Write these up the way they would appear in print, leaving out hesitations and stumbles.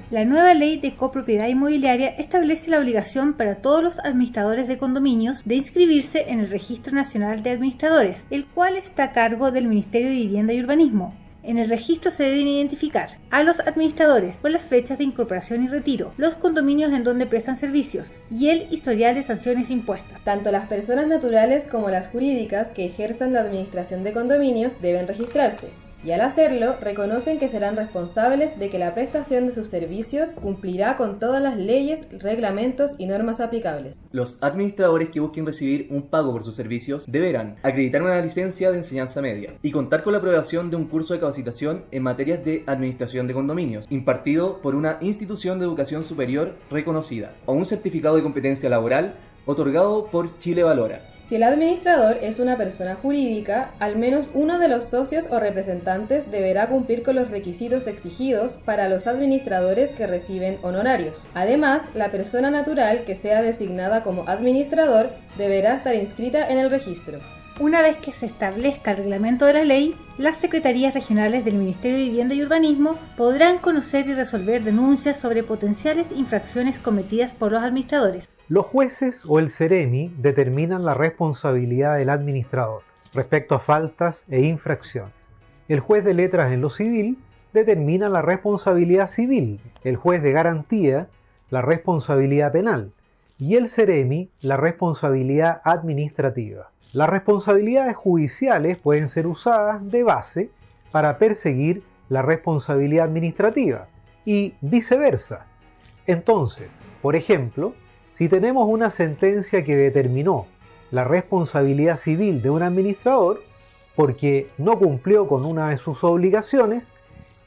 La nueva ley de copropiedad inmobiliaria establece la obligación para todos los administradores de condominios de inscribirse en el Registro Nacional de Administradores, el cual está a cargo del Ministerio de Vivienda y Urbanismo. En el registro se deben identificar a los administradores con las fechas de incorporación y retiro, los condominios en donde prestan servicios y el historial de sanciones impuestas. Tanto las personas naturales como las jurídicas que ejerzan la administración de condominios deben registrarse. Y al hacerlo, reconocen que serán responsables de que la prestación de sus servicios cumplirá con todas las leyes, reglamentos y normas aplicables. Los administradores que busquen recibir un pago por sus servicios deberán acreditar una licencia de enseñanza media y contar con la aprobación de un curso de capacitación en materias de administración de condominios, impartido por una institución de educación superior reconocida, o un certificado de competencia laboral otorgado por Chile Valora. Si el administrador es una persona jurídica, al menos uno de los socios o representantes deberá cumplir con los requisitos exigidos para los administradores que reciben honorarios. Además, la persona natural que sea designada como administrador deberá estar inscrita en el registro. Una vez que se establezca el reglamento de la ley, las secretarías regionales del Ministerio de Vivienda y Urbanismo podrán conocer y resolver denuncias sobre potenciales infracciones cometidas por los administradores. Los jueces o el Ceremi determinan la responsabilidad del administrador respecto a faltas e infracciones. El juez de letras en lo civil determina la responsabilidad civil, el juez de garantía la responsabilidad penal y el Ceremi la responsabilidad administrativa. Las responsabilidades judiciales pueden ser usadas de base para perseguir la responsabilidad administrativa y viceversa. Entonces, por ejemplo, si tenemos una sentencia que determinó la responsabilidad civil de un administrador porque no cumplió con una de sus obligaciones,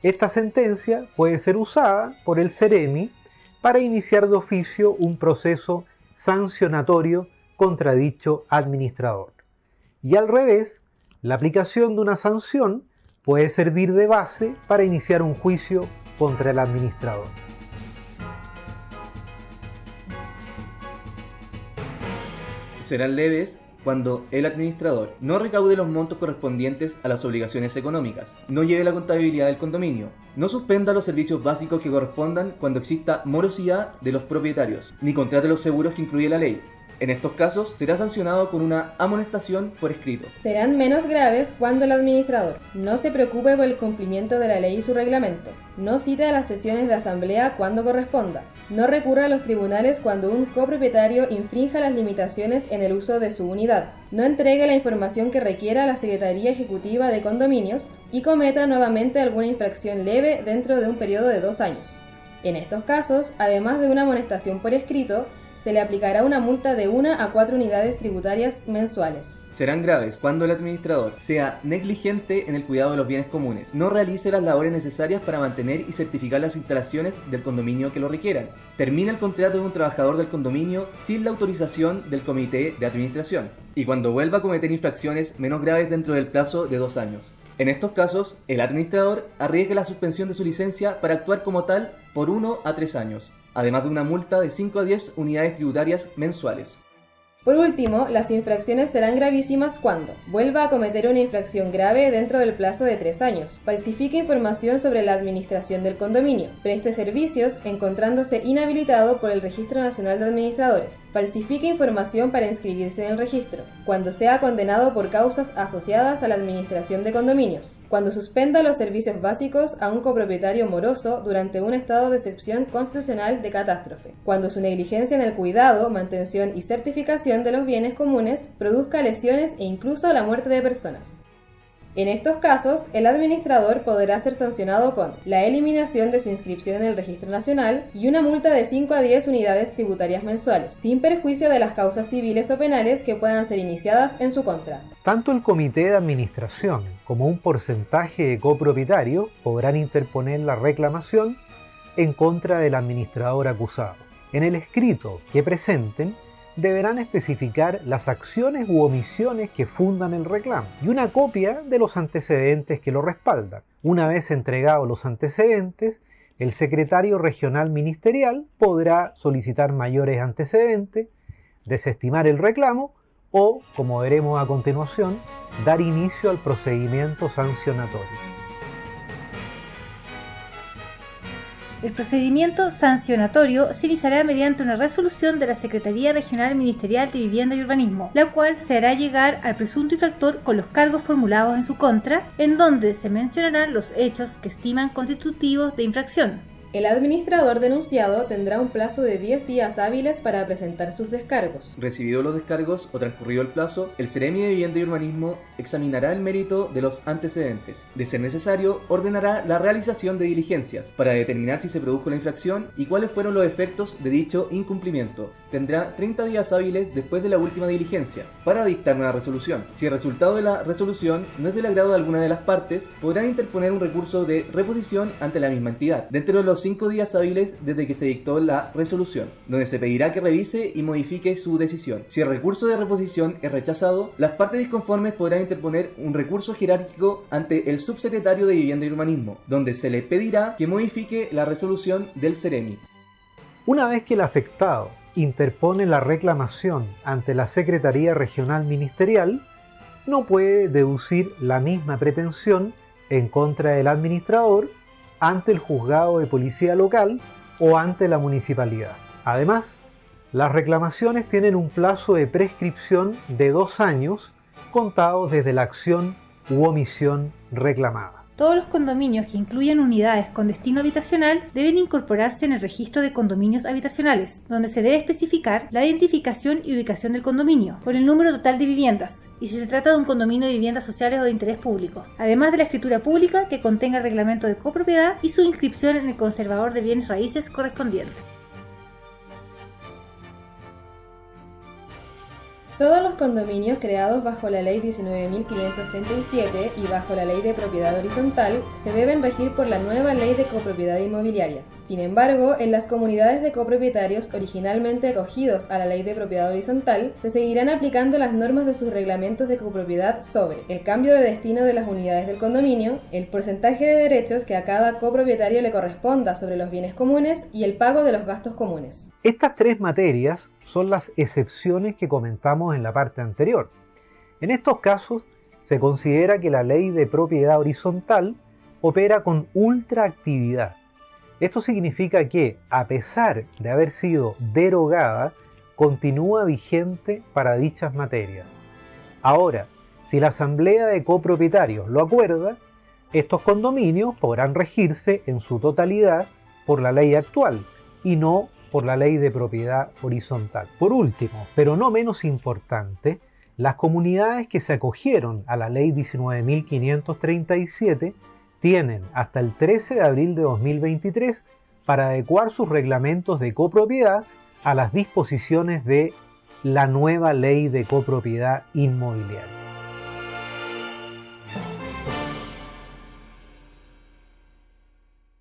esta sentencia puede ser usada por el Ceremi para iniciar de oficio un proceso sancionatorio contra dicho administrador. Y al revés, la aplicación de una sanción puede servir de base para iniciar un juicio contra el administrador. Serán leves cuando el administrador no recaude los montos correspondientes a las obligaciones económicas, no lleve la contabilidad del condominio, no suspenda los servicios básicos que correspondan cuando exista morosidad de los propietarios, ni contrate los seguros que incluye la ley. En estos casos, será sancionado con una amonestación por escrito. Serán menos graves cuando el administrador no se preocupe por el cumplimiento de la ley y su reglamento, no cite a las sesiones de asamblea cuando corresponda, no recurra a los tribunales cuando un copropietario infrinja las limitaciones en el uso de su unidad, no entregue la información que requiera a la Secretaría Ejecutiva de Condominios y cometa nuevamente alguna infracción leve dentro de un periodo de 2 años. En estos casos, además de una amonestación por escrito, se le aplicará una multa de 1 a 4 unidades tributarias mensuales. Serán graves cuando el administrador sea negligente en el cuidado de los bienes comunes, no realice las labores necesarias para mantener y certificar las instalaciones del condominio que lo requieran, termine el contrato de un trabajador del condominio sin la autorización del comité de administración, y cuando vuelva a cometer infracciones menos graves dentro del plazo de 2 años. En estos casos, el administrador arriesga la suspensión de su licencia para actuar como tal por 1 a 3 años, además de una multa de 5 a 10 unidades tributarias mensuales. Por último, las infracciones serán gravísimas cuando vuelva a cometer una infracción grave dentro del plazo de 3 años, falsifique información sobre la administración del condominio, preste servicios encontrándose inhabilitado por el Registro Nacional de Administradores, falsifique información para inscribirse en el registro, cuando sea condenado por causas asociadas a la administración de condominios, cuando suspenda los servicios básicos a un copropietario moroso durante un estado de excepción constitucional de catástrofe, cuando su negligencia en el cuidado, mantención y certificación de los bienes comunes produzca lesiones e incluso la muerte de personas. En estos casos, el administrador podrá ser sancionado con la eliminación de su inscripción en el Registro Nacional y una multa de 5 a 10 unidades tributarias mensuales, sin perjuicio de las causas civiles o penales que puedan ser iniciadas en su contra. Tanto el comité de administración como un porcentaje de copropietarios podrán interponer la reclamación en contra del administrador acusado. En el escrito que presenten, deberán especificar las acciones u omisiones que fundan el reclamo y una copia de los antecedentes que lo respaldan. Una vez entregados los antecedentes, el secretario regional ministerial podrá solicitar mayores antecedentes, desestimar el reclamo o, como veremos a continuación, dar inicio al procedimiento sancionatorio. El procedimiento sancionatorio se iniciará mediante una resolución de la Secretaría Regional Ministerial de Vivienda y Urbanismo, la cual se hará llegar al presunto infractor con los cargos formulados en su contra, en donde se mencionarán los hechos que estiman constitutivos de infracción. El administrador denunciado tendrá un plazo de 10 días hábiles para presentar sus descargos. Recibidos los descargos o transcurrido el plazo, el Ceremi de Vivienda y Urbanismo examinará el mérito de los antecedentes. De ser necesario, ordenará la realización de diligencias para determinar si se produjo la infracción y cuáles fueron los efectos de dicho incumplimiento. Tendrá 30 días hábiles después de la última diligencia para dictar una resolución. Si el resultado de la resolución no es del agrado de alguna de las partes, podrán interponer un recurso de reposición ante la misma entidad, dentro de los 5 días hábiles desde que se dictó la resolución, donde se pedirá que revise y modifique su decisión. Si el recurso de reposición es rechazado, las partes disconformes podrán interponer un recurso jerárquico ante el subsecretario de Vivienda y Urbanismo, donde se le pedirá que modifique la resolución del Ceremi. Una vez que el afectado interpone la reclamación ante la Secretaría Regional Ministerial, no puede deducir la misma pretensión en contra del administrador ante el juzgado de policía local o ante la municipalidad. Además, las reclamaciones tienen un plazo de prescripción de 2 años contados desde la acción u omisión reclamada. Todos los condominios que incluyan unidades con destino habitacional deben incorporarse en el registro de condominios habitacionales, donde se debe especificar la identificación y ubicación del condominio, con el número total de viviendas, y si se trata de un condominio de viviendas sociales o de interés público, además de la escritura pública que contenga el reglamento de copropiedad y su inscripción en el conservador de bienes raíces correspondiente. Todos los condominios creados bajo la Ley 19.537 y bajo la Ley de Propiedad Horizontal se deben regir por la nueva Ley de Copropiedad Inmobiliaria. Sin embargo, en las comunidades de copropietarios originalmente acogidos a la Ley de Propiedad Horizontal, se seguirán aplicando las normas de sus reglamentos de copropiedad sobre el cambio de destino de las unidades del condominio, el porcentaje de derechos que a cada copropietario le corresponda sobre los bienes comunes y el pago de los gastos comunes. Estas 3 materias son las excepciones que comentamos en la parte anterior. En estos casos, se considera que la ley de propiedad horizontal opera con ultraactividad. Esto significa que, a pesar de haber sido derogada, continúa vigente para dichas materias. Ahora, si la asamblea de copropietarios lo acuerda, estos condominios podrán regirse en su totalidad por la ley actual y no por la ley de propiedad horizontal. Por último, pero no menos importante, las comunidades que se acogieron a la ley 19.537 tienen hasta el 13 de abril de 2023 para adecuar sus reglamentos de copropiedad a las disposiciones de la nueva ley de copropiedad inmobiliaria.